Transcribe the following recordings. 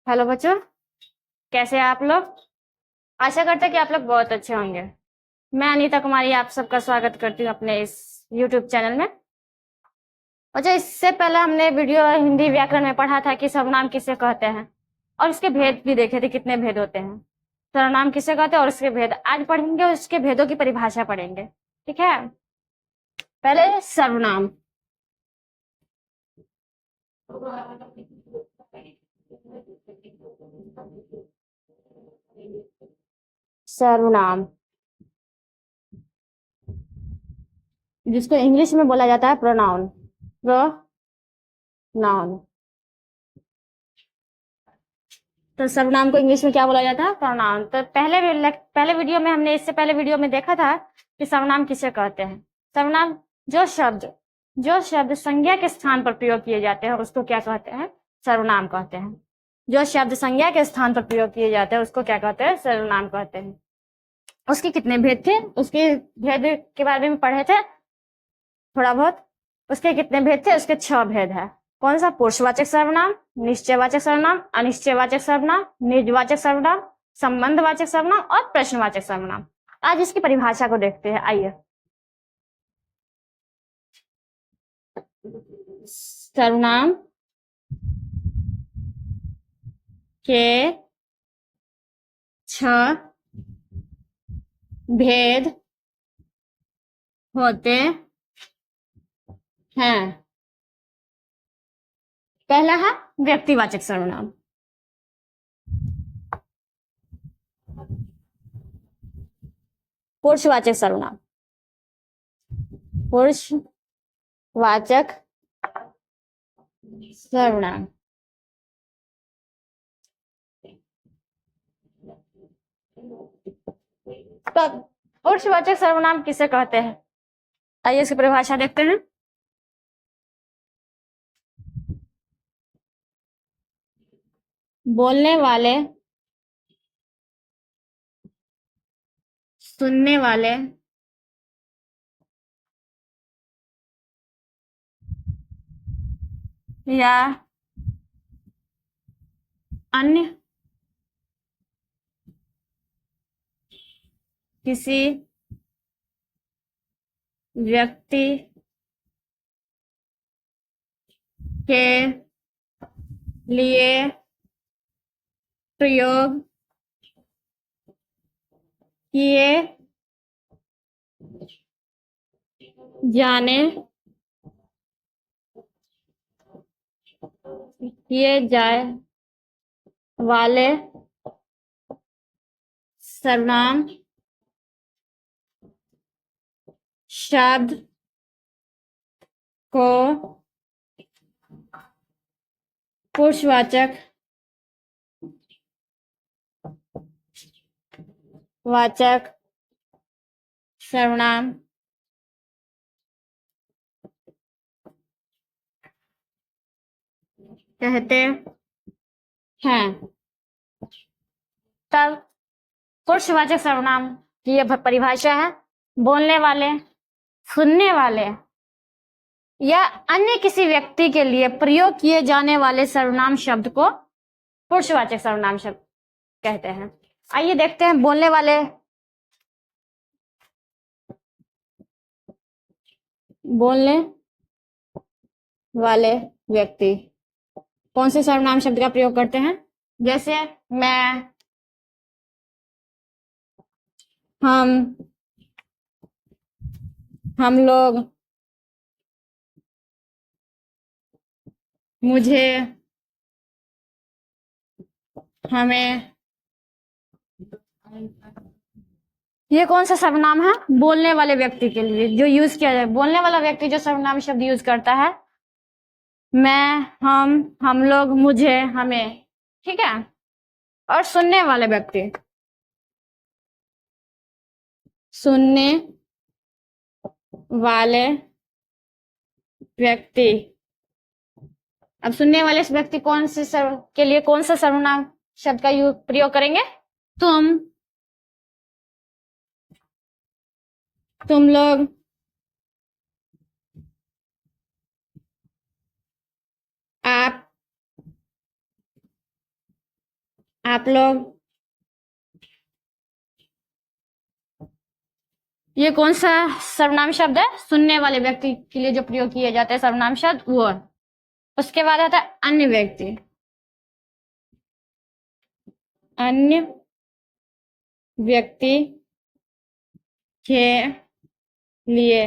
Hello बच्चों। कैसे हैं आप लोग? आशा करते हैं कि आप लोग बहुत अच्छे होंगे। मैं अनीता कुमारी आप सबका स्वागत करती हूँ अपने इस यूट्यूब चैनल में। बच्चों, इससे पहले हमने वीडियो हिंदी व्याकरण में पढ़ा था कि सर्वनाम किसे कहते हैं और उसके भेद भी देखे थे, कितने भेद होते हैं। सर्वनाम किसे कहते हैं और उसके भेद आज पढ़ेंगे और उसके भेदों की परिभाषा पढ़ेंगे। ठीक है। पहले सर्वनाम। सर्वनाम जिसको इंग्लिश में बोला जाता है प्रोनाउन। प्रोनाउन। तो सर्वनाम को इंग्लिश में क्या बोला जाता है? प्रोनाउन। तो पहले वीडियो में हमने इससे पहले वीडियो में देखा था कि सर्वनाम किसे कहते हैं। सर्वनाम जो शब्द संज्ञा के स्थान पर प्रयोग किए जाते हैं उसको क्या कहते हैं? सर्वनाम कहते हैं। जो शब्द संज्ञा के स्थान पर प्रयोग किए जाते हैं उसको क्या कहते हैं? सर्वनाम कहते हैं। उसके कितने भेद थे? उसके भेद के बारे में पढ़े थे थोड़ा बहुत। उसके कितने भेद थे? उसके 6 भेद है। कौन सा? पुरुषवाचक सर्वनाम, निश्चयवाचक सर्वनाम, अनिश्चयवाचक सर्वनाम, निजवाचक सर्वनाम, संबंधवाचक सर्वनाम और प्रश्नवाचक सर्वनाम। आज इसकी परिभाषा को देखते हैं, आइए। सर्वनाम के 6 भेद होते हैं। पहला है व्यक्तिवाचक सर्वनाम। पुरुषवाचक सर्वनाम। पुरुषवाचक सर्वनाम तब पुरुषवाचक सर्वनाम किसे कहते हैं? आइए इसकी परिभाषा देखते हैं। बोलने वाले, सुनने वाले, या अन्य किसी व्यक्ति के लिए प्रयोग किए जाने किए जाए वाले सर्वनाम शब्द को पुरुषवाचक वाचक सर्वनाम कहते हैं। तब पुरुषवाचक सर्वनाम की यह परिभाषा है: बोलने वाले, सुनने वाले या अन्य किसी व्यक्ति के लिए प्रयोग किए जाने वाले सर्वनाम शब्द को पुरुषवाचक सर्वनाम शब्द कहते हैं। आइए देखते हैं बोलने वाले। बोलने वाले व्यक्ति कौन से सर्वनाम शब्द का प्रयोग करते हैं? जैसे मैं, हम लोग, मुझे, हमें। ये कौन सा सर्वनाम है? बोलने वाले व्यक्ति के लिए जो यूज किया जाए। बोलने वाला व्यक्ति जो सर्वनाम शब्द यूज करता है, मैं, हम लोग, मुझे, हमें। ठीक है। और सुनने वाले व्यक्ति, सुनने वाले व्यक्ति। अब सुनने वाले व्यक्ति कौन से के लिए कौन सा सर्वनाम शब्द का प्रयोग करेंगे? तुम लोग, आप, आप लोग, ये कौन सा सर्वनाम शब्द है? सुनने वाले व्यक्ति के लिए जो प्रयोग किए जाते हैं सर्वनाम शब्द वो है। उसके बाद आता है अन्य व्यक्ति। अन्य व्यक्ति के लिए,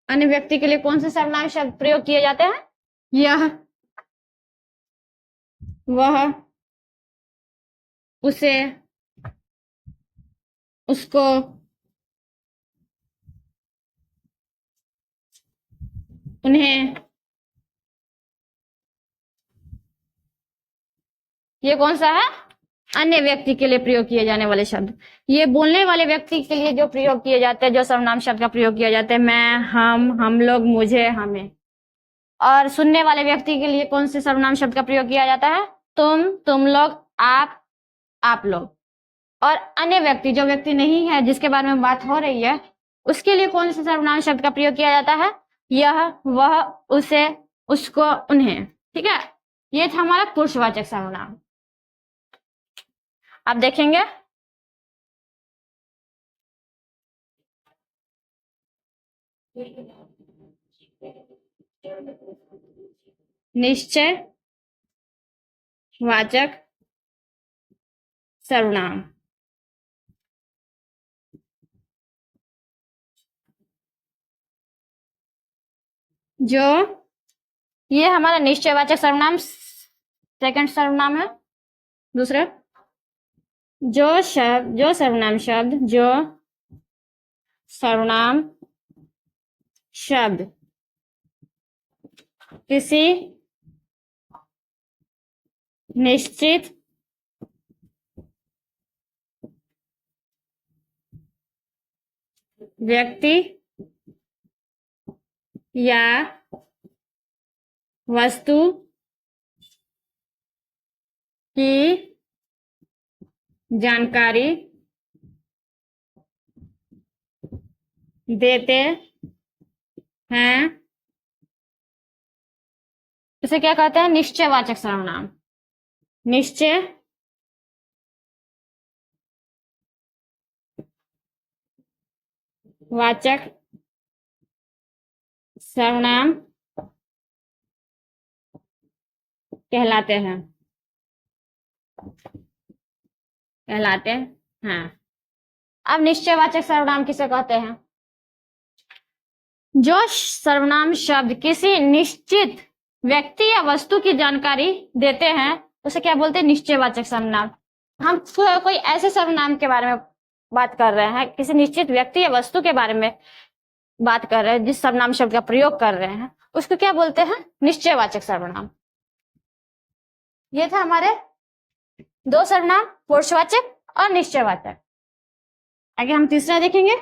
अन्य व्यक्ति के लिए कौन से सर्वनाम शब्द प्रयोग किए जाते हैं? यह, वह, उसे, उसको, उन्हें। ये कौन सा है? अन्य व्यक्ति के लिए प्रयोग किए जाने वाले शब्द। ये बोलने वाले व्यक्ति के लिए जो प्रयोग किए जाते हैं, जो सर्वनाम शब्द का प्रयोग किया जाता है, मैं, हम लोग, मुझे, हमें। और सुनने वाले व्यक्ति के लिए कौन से सर्वनाम शब्द का प्रयोग किया जाता है? तुम लोग, आप लोग। और अन्य व्यक्ति, जो व्यक्ति नहीं है जिसके बारे में बात हो रही है, उसके लिए कौन से सर्वनाम शब्द का प्रयोग किया जाता है? यह, वह, उसे, उसको, उन्हें। ठीक है, ये था हमारा पुरुषवाचक सर्वनाम। आप देखेंगे निश्चय वाचक सर्वनाम। जो, ये हमारा निश्चयवाचक सर्वनाम सेकंड सर्वनाम है। दूसरा, जो सर्वनाम शब्द, जो सर्वनाम शब्द किसी निश्चित व्यक्ति या वस्तु की जानकारी देते हैं, इसे क्या कहते हैं? निश्चयवाचक सर्वनाम। निश्चय वाचक सर्वनाम कहलाते हैं, हाँ। अब निश्चयवाचक सर्वनाम किसे कहते हैं? जो सर्वनाम शब्द किसी निश्चित व्यक्ति या वस्तु की जानकारी देते हैं, उसे क्या बोलते हैं? निश्चयवाचक सर्वनाम। हम कोई ऐसे सर्वनाम के बारे में बात कर रहे हैं, किसी निश्चित व्यक्ति या वस्तु के बारे में बात कर रहे हैं, जिस सर्वनाम शब्द का प्रयोग कर रहे हैं, उसको क्या बोलते हैं? निश्चयवाचक सर्वनाम। ये था हमारे दो सर्वनाम, पुरुषवाचक और निश्चयवाचक। आगे हम तीसरा देखेंगे।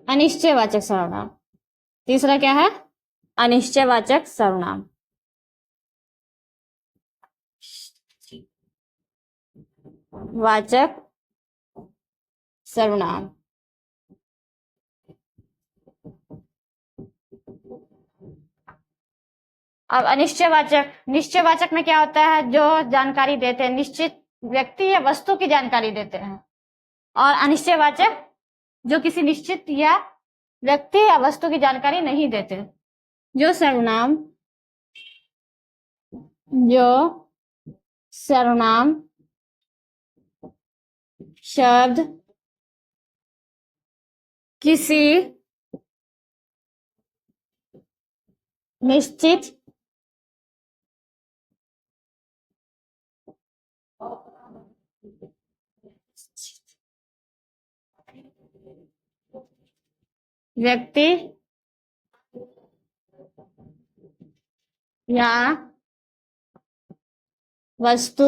अनिश्चयवाचक सर्वनाम। तीसरा क्या है? अनिश्चयवाचक सर्वनाम। वाचक सर्वनाम। अब अनिश्चयवाचक, निश्चयवाचक में क्या होता है? जो जानकारी देते हैं, निश्चित व्यक्ति या वस्तु की जानकारी देते हैं। और अनिश्चयवाचक जो किसी निश्चित या व्यक्ति या वस्तु की जानकारी नहीं देते। जो सर्वनाम शब्द किसी निश्चित व्यक्ति या वस्तु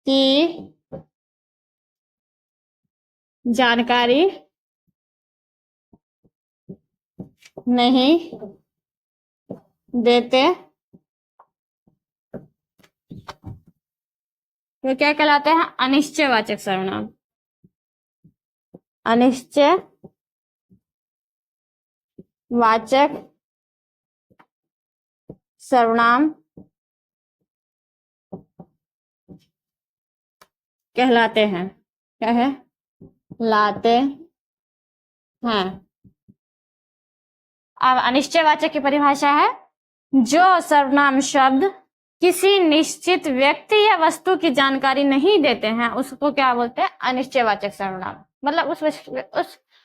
की जानकारी नहीं देते तो क्या कहलाते हैं? अनिश्चयवाचक सर्वनाम। अनिश्चयवाचक सर्वनाम कहलाते हैं। कहलाते हैं। अब अनिश्चयवाचक की परिभाषा है, जो सर्वनाम शब्द किसी निश्चित व्यक्ति या वस्तु की जानकारी नहीं देते हैं उसको क्या बोलते हैं? अनिश्चयवाचक सर्वनाम। मतलब उस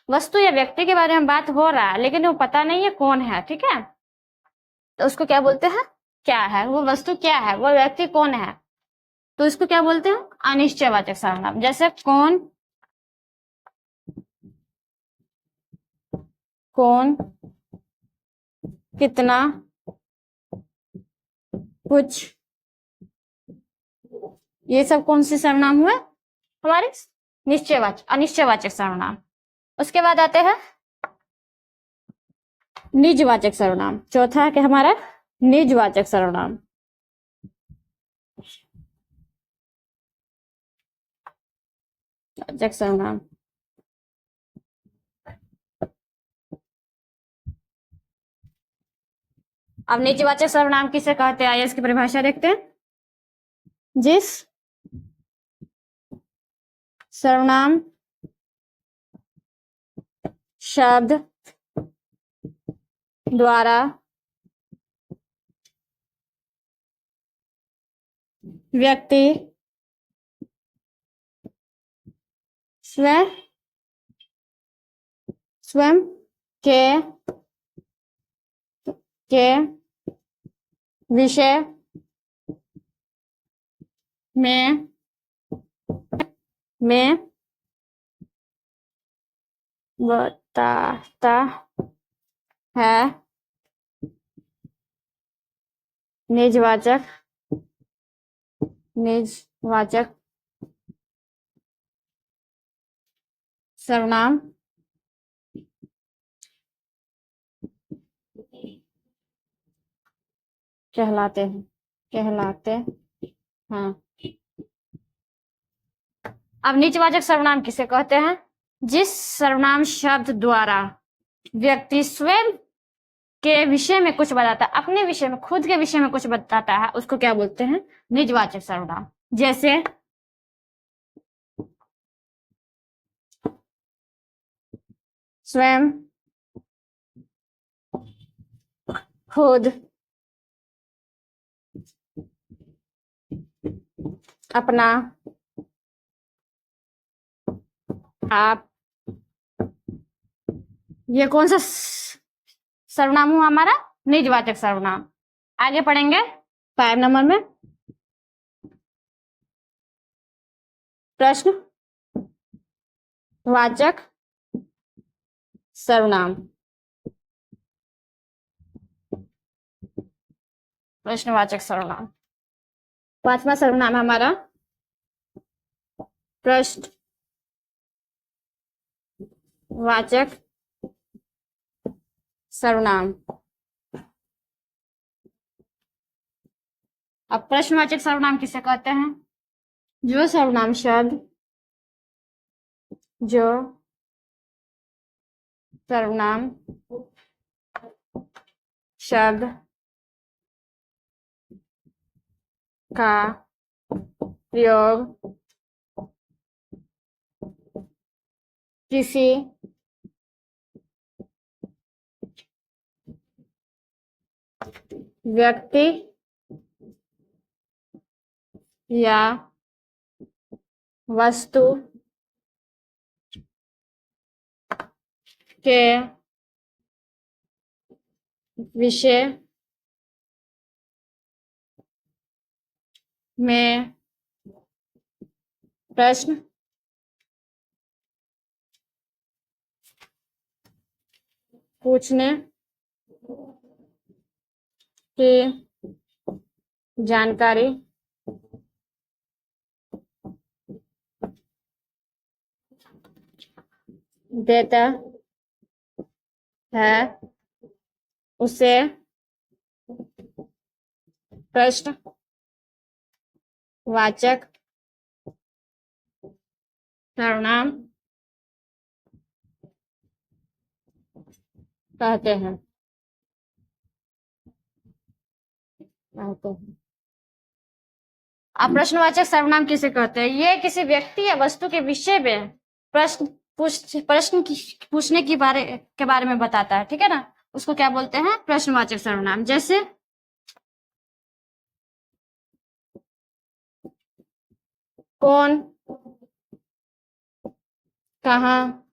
वस्तु या व्यक्ति के बारे में बात हो रहा है लेकिन वो पता नहीं है कौन है, ठीक है, तो उसको क्या बोलते हैं? क्या है वो वस्तु, क्या है वो व्यक्ति, कौन है, तो इसको क्या बोलते हैं? अनिश्चयवाचक सर्वनाम। जैसे कौन, कितना, कुछ, ये सब कौन से सर्वनाम हुए? हमारे अनिश्चयवाचक सर्वनाम। उसके बाद आते हैं निजवाचक सर्वनाम। चौथा है कि हमारा निजवाचक सर्वनाम। वाचक सर्वनाम। अब निजवाचक सर्वनाम किसे कहते हैं? इसकी परिभाषा देखते हैं। जिस सर्वनाम शब्द द्वारा व्यक्ति स्वयं के विषय में बताता है, निजवाचक सर्वनाम कहलाते हैं। अब निजवाचक सर्वनाम किसे कहते हैं? जिस सर्वनाम शब्द द्वारा व्यक्ति स्वयं के विषय में कुछ बताता है, अपने विषय में, खुद के विषय में कुछ बताता है, उसको क्या बोलते हैं? निजवाचक सर्वनाम। जैसे स्वयं, खुद, अपना, आप, ये कौन सा सर्वनाम हुआ? हमारा निजवाचक सर्वनाम। आगे पढ़ेंगे 5 नंबर में प्रश्नवाचक सर्वनाम। प्रश्नवाचक सर्वनाम। 5वां सर्वनाम है हमारा प्रश्नवाचक सर्वनाम। अब प्रश्नवाचक सर्वनाम किसे कहते हैं? जो सर्वनाम शब्द का प्रयोग किसी व्यक्ति या वस्तु के विषय में प्रश्न पूछने की जानकारी देता है उसे प्रश्नवाचक सर्वनाम कहते हैं। अब प्रश्नवाचक सर्वनाम किसे कहते हैं? ये किसी व्यक्ति या वस्तु के विषय में पूछने के बारे में बताता है, ठीक है ना। उसको क्या बोलते हैं? प्रश्नवाचक सर्वनाम। जैसे कौन, कहाँ,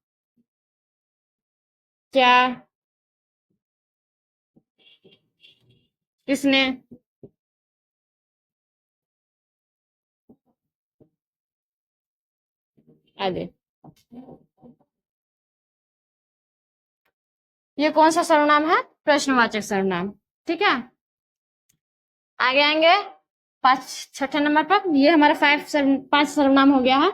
क्या, किसने, आदि। ये कौन सा सर्वनाम है? प्रश्नवाचक सर्वनाम, ठीक है। आगे आएंगे छठे नंबर पर। ये हमारा 5 सर्वनाम हो गया है।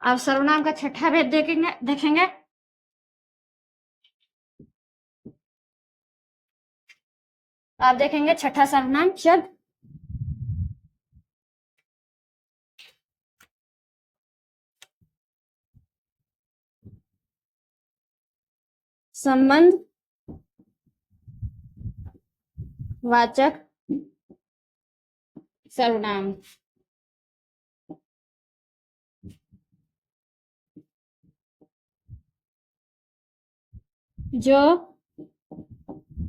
अब सर्वनाम का छठा भेद देखेंगे। आप देखेंगे छठा सर्वनाम शब्द संबंध वाचक सर्वनाम। जो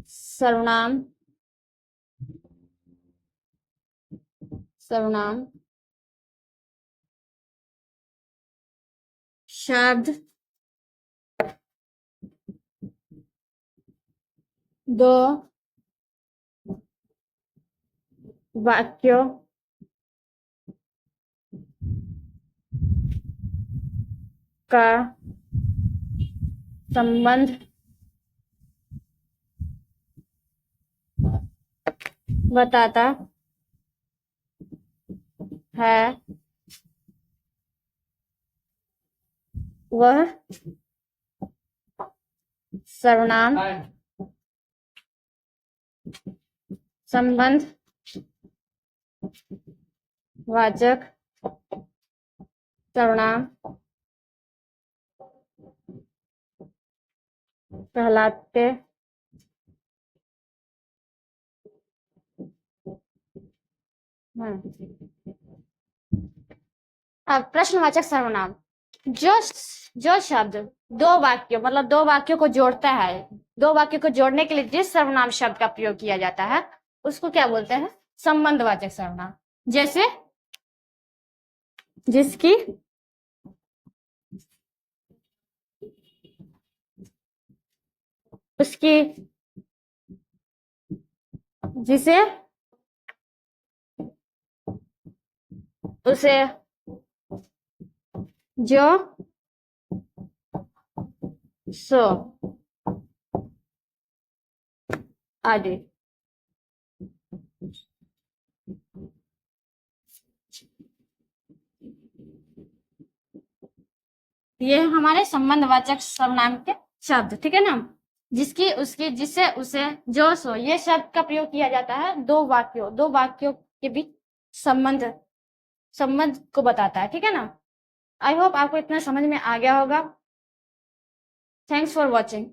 सर्वनाम शब्द दो वाक्यों का संबंध बताता है, वह सर्वनाम संबंध वाचक सर्वनाम कहलाते हैं। अब प्रश्नवाचक सर्वनाम जो शब्द दो वाक्यों मतलब दो वाक्यों को जोड़ता है, दो वाक्यों को जोड़ने के लिए जिस सर्वनाम शब्द का प्रयोग किया जाता है उसको क्या बोलते हैं? संबंधवाचक सर्वनाम। जैसे जिसकी, उसकी, जिसे, उसे, जो, सो आदि। ये हमारे संबंधवाचक सर्वनाम के शब्द, ठीक है ना। जिसकी, उसकी, जिसे, उसे, जो, सो, ये शब्द का प्रयोग किया जाता है दो वाक्यों के बीच संबंध को बताता है, ठीक है ना। आई होप आपको इतना समझ में आ गया होगा। Thanks for watching.